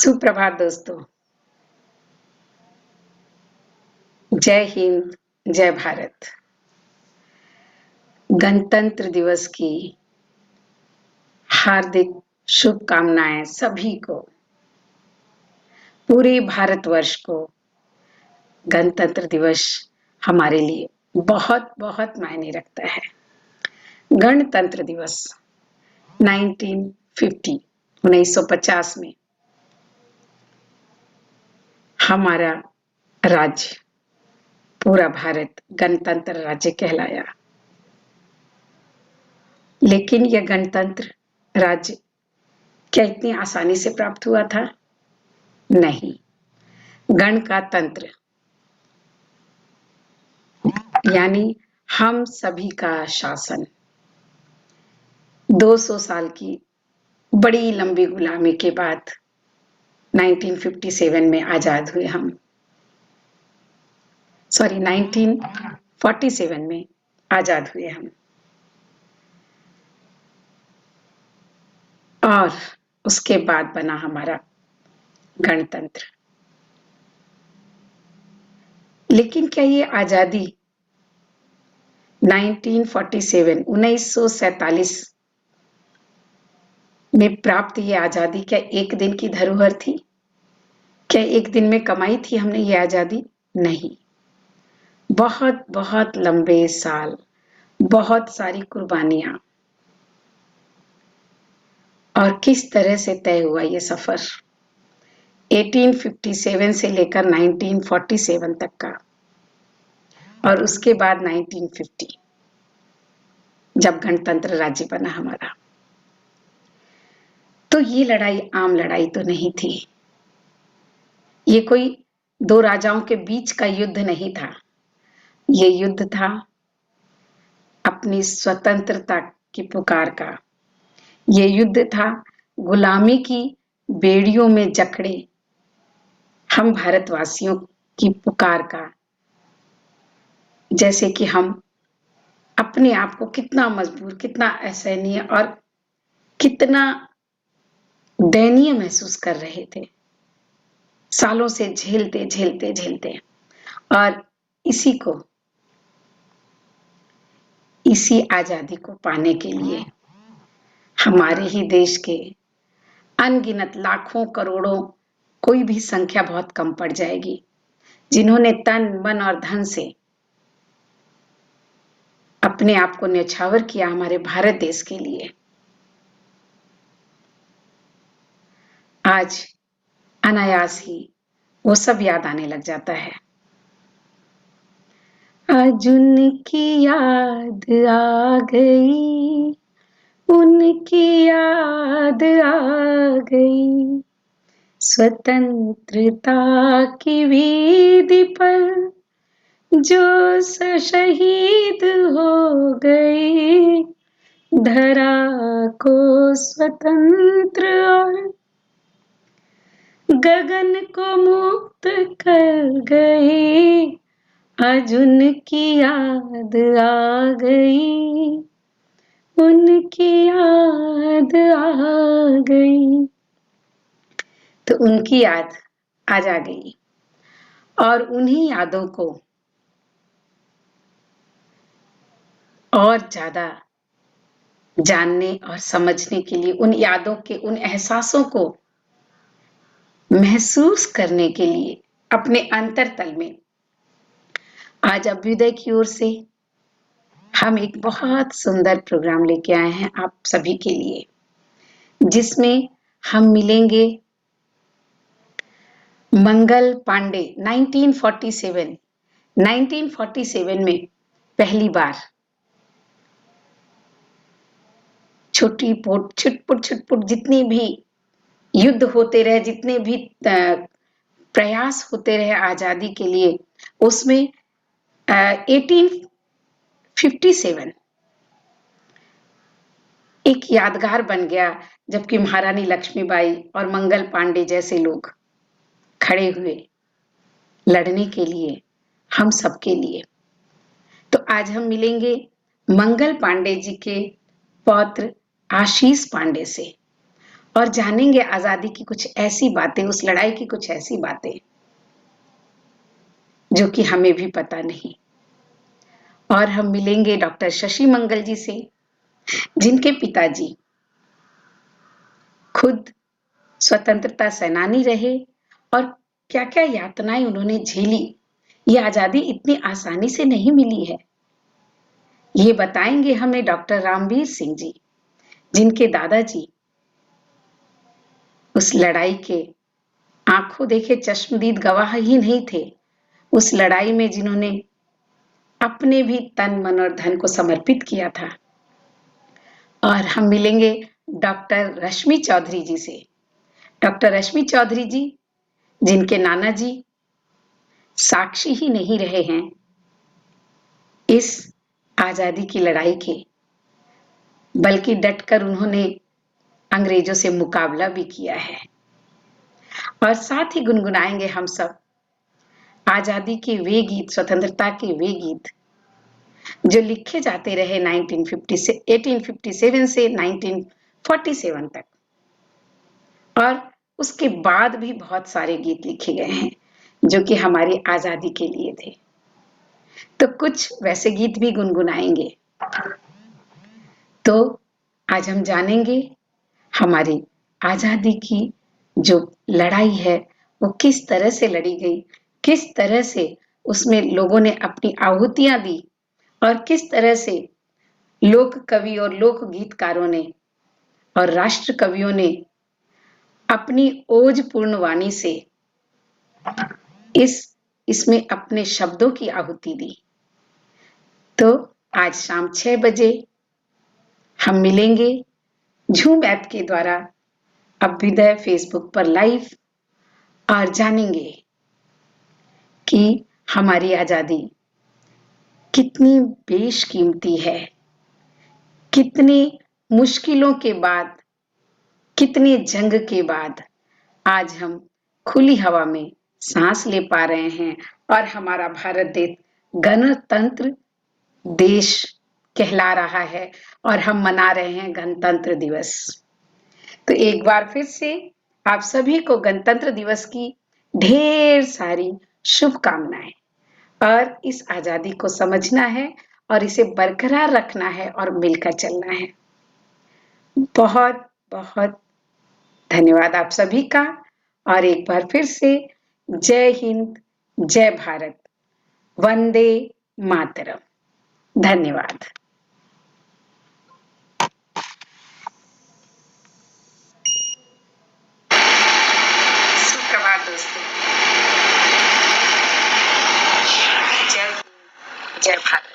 सुप्रभात दोस्तों। जय हिंद, जय भारत। गणतंत्र दिवस की हार्दिक शुभकामनाएं सभी को। पूरे भारतवर्ष को गणतंत्र दिवस हमारे लिए बहुत बहुत मायने रखता है। गणतंत्र दिवस 1950 में हमारा राज्य, पूरा भारत गणतंत्र राज्य कहलाया। लेकिन यह गणतंत्र राज्य क्या इतनी आसानी से प्राप्त हुआ था? नहीं। गण का तंत्र यानी हम सभी का शासन 200 साल की बड़ी लंबी गुलामी के बाद 1957 में आजाद हुए हम। 1947 में आजाद हुए हम। और उसके बाद बना हमारा गणतंत्र। लेकिन क्या ये आजादी 1947 में प्राप्त ये आजादी क्या एक दिन की धरोहर थी? क्या एक दिन में कमाई थी हमने ये आजादी? नहीं। बहुत बहुत लंबे साल, बहुत सारी कुर्बानियां, और किस तरह से तय हुआ ये सफर 1857 से लेकर 1947 तक का, और उसके बाद 1950 जब गणतंत्र राज्य बना हमारा। तो ये लड़ाई आम लड़ाई तो नहीं थी। ये कोई दो राजाओं के बीच का युद्ध नहीं था। ये युद्ध था अपनी स्वतंत्रता की पुकार का। ये युद्ध था गुलामी की बेड़ियों में जकड़े हम भारतवासियों की पुकार का। जैसे कि हम अपने आप को कितना मजबूर, कितना असहनीय और कितना दयनीय महसूस कर रहे थे, सालों से झेलते झेलते झेलते। और इसी आजादी को पाने के लिए हमारे ही देश के अनगिनत लाखों करोड़ों, कोई भी संख्या बहुत कम पड़ जाएगी, जिन्होंने तन मन और धन से अपने आप को न्यौछावर किया हमारे भारत देश के लिए। आज अनायास ही वो सब याद आने लग जाता है। आज उनकी याद आ गई, उनकी याद आ गई, स्वतंत्रता की वीथी पर जो शहीद हो गई, धरा को स्वतंत्र और गगन को मुक्त कर गए। आज उनकी याद आ गई, उनकी याद आ गई। तो उनकी याद आज आ गई, और उन्हीं यादों को और ज्यादा जानने और समझने के लिए, उन यादों के, उन एहसासों को महसूस करने के लिए अपने अंतरतल में आज अभ्युदय की ओर से हम एक बहुत सुंदर प्रोग्राम लेके आए हैं आप सभी के लिए, जिसमें हम मिलेंगे मंगल पांडे। 1947 में पहली बार छुटपुट जितनी भी युद्ध होते रहे, जितने भी प्रयास होते रहे आजादी के लिए, उसमें 1857 एक यादगार बन गया, जबकि महारानी लक्ष्मीबाई और मंगल पांडे जैसे लोग खड़े हुए लड़ने के लिए, हम सबके लिए। तो आज हम मिलेंगे मंगल पांडे जी के पौत्र आशीष पांडे से, और जानेंगे आजादी की कुछ ऐसी बातें, उस लड़ाई की कुछ ऐसी बातें जो कि हमें भी पता नहीं। और हम मिलेंगे डॉक्टर शशि मंगल जी से, जिनके पिताजी खुद स्वतंत्रता सेनानी रहे और क्या-क्या यातनाएं उन्होंने झेली। ये आजादी इतनी आसानी से नहीं मिली है। ये बताएंगे हमें डॉक्टर रामवीर सिंह जी, जिनके दादाजी उस लड़ाई के आंखों देखे चश्मदीद गवाह ही नहीं थे, उस लड़ाई में जिन्होंने अपने भी तन मन और धन को समर्पित किया था। और हम मिलेंगे डॉक्टर रश्मि चौधरी जी से, डॉक्टर रश्मि चौधरी जी, जिनके नाना जी साक्षी ही नहीं रहे हैं इस आजादी की लड़ाई के, बल्कि डटकर उन्होंने अंग्रेजों से मुकाबला भी किया है। और साथ ही गुनगुनाएंगे हम सब आजादी के वे गीत, स्वतंत्रता के वे गीत जो लिखे जाते रहे 1857 से 1947 तक, और उसके बाद भी बहुत सारे गीत लिखे गए हैं जो कि हमारी आजादी के लिए थे। तो कुछ वैसे गीत भी गुनगुनाएंगे। तो आज हम जानेंगे हमारी आजादी की जो लड़ाई है वो किस तरह से लड़ी गई, किस तरह से उसमें लोगों ने अपनी आहुतियां दी और किस तरह से लोक कवि और लोक गीतकारों ने और राष्ट्र कवियों ने अपनी ओजपूर्ण वाणी से इसमें अपने शब्दों की आहुति दी। तो आज शाम 6 बजे हम मिलेंगे झूम ऐप के द्वारा, अभ्युदय फेसबुक पर लाइव, और जानेंगे कि हमारी आजादी कितनी बेशकीमती है, कितनी मुश्किलों के बाद, कितनी जंग के बाद आज हम खुली हवा में सांस ले पा रहे हैं और हमारा भारत देश गणतंत्र देश कहला रहा है और हम मना रहे हैं गणतंत्र दिवस। तो एक बार फिर से आप सभी को गणतंत्र दिवस की ढेर सारी शुभकामनाएं, और इस आजादी को समझना है और इसे बरकरार रखना है और मिलकर चलना है। बहुत बहुत धन्यवाद आप सभी का, और एक बार फिर से जय हिंद, जय भारत, वंदे मातरम। धन्यवाद। सुप्रभात दोस्तों। जय हिंद, जय भारत।